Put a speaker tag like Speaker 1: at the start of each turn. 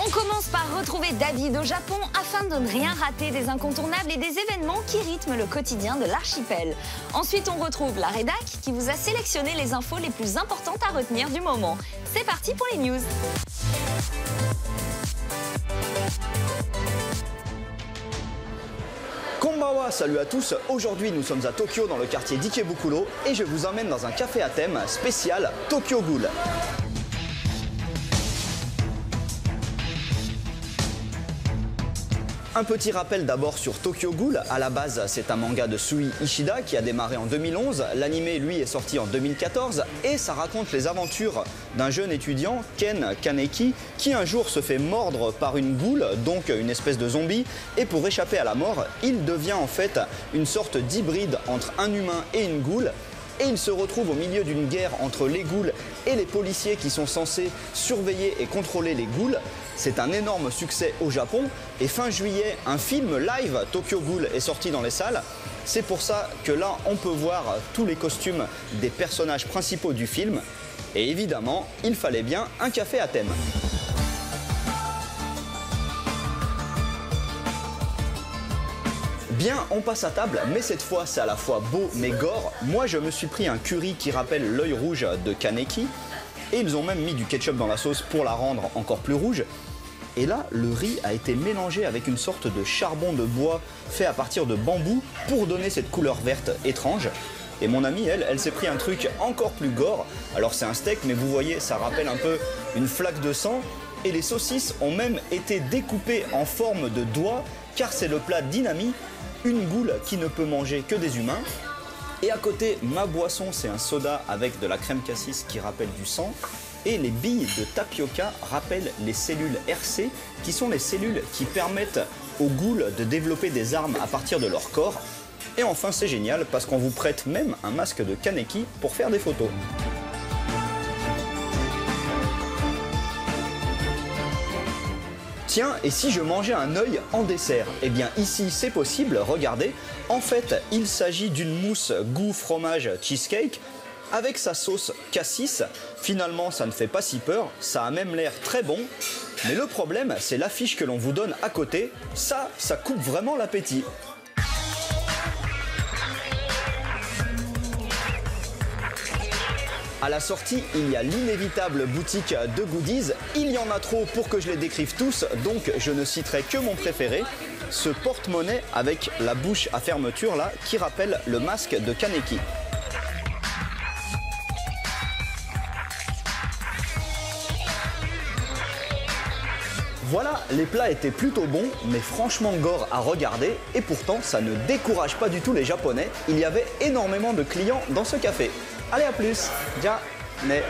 Speaker 1: On commence par retrouver David au Japon afin de ne rien rater des incontournables et des événements qui rythment le quotidien de l'archipel. Ensuite, on retrouve la rédac qui vous a sélectionné les infos les plus importantes à retenir du moment. C'est parti pour les news.
Speaker 2: Konbanwa, salut à tous. Aujourd'hui, nous sommes à Tokyo dans le quartier d'Ikebukuro et je vous emmène dans un café à thème spécial Tokyo Ghoul. Un petit rappel d'abord sur Tokyo Ghoul. À la base, c'est un manga de Sui Ishida qui a démarré en 2011. L'anime, lui, est sorti en 2014 et ça raconte les aventures d'un jeune étudiant, Ken Kaneki, qui un jour se fait mordre par une ghoul, donc une espèce de zombie, et pour échapper à la mort, il devient en fait une sorte d'hybride entre un humain et une ghoul. Et il se retrouve au milieu d'une guerre entre les ghouls et les policiers qui sont censés surveiller et contrôler les ghouls. C'est un énorme succès au Japon et fin juillet, un film live Tokyo Ghoul est sorti dans les salles. C'est pour ça que là, on peut voir tous les costumes des personnages principaux du film. Et évidemment, il fallait bien un café à thème. Bien, on passe à table, mais cette fois c'est à la fois beau mais gore. Moi je me suis pris un curry qui rappelle l'œil rouge de Kaneki. Et ils ont même mis du ketchup dans la sauce pour la rendre encore plus rouge. Et là, le riz a été mélangé avec une sorte de charbon de bois fait à partir de bambou pour donner cette couleur verte étrange. Et mon amie, elle s'est pris un truc encore plus gore. Alors c'est un steak, mais vous voyez, ça rappelle un peu une flaque de sang. Et les saucisses ont même été découpées en forme de doigts, car c'est le plat d'Inami, une ghoul qui ne peut manger que des humains. Et à côté, ma boisson, c'est un soda avec de la crème cassis qui rappelle du sang. Et les billes de tapioca rappellent les cellules RC, qui sont les cellules qui permettent aux ghouls de développer des armes à partir de leur corps. Et enfin, c'est génial parce qu'on vous prête même un masque de Kaneki pour faire des photos. Tiens, et si je mangeais un œil en dessert? Eh bien ici c'est possible, regardez. En fait, il s'agit d'une mousse goût fromage cheesecake avec sa sauce cassis. Finalement, ça ne fait pas si peur, ça a même l'air très bon. Mais le problème, c'est l'affiche que l'on vous donne à côté. Ça coupe vraiment l'appétit. À la sortie, il y a l'inévitable boutique de goodies. Il y en a trop pour que je les décrive tous, donc je ne citerai que mon préféré, ce porte-monnaie avec la bouche à fermeture là, qui rappelle le masque de Kaneki. Voilà, les plats étaient plutôt bons, mais franchement gore à regarder, et pourtant ça ne décourage pas du tout les Japonais. Il y avait énormément de clients dans ce café. Allez, à plus. Ja, ne.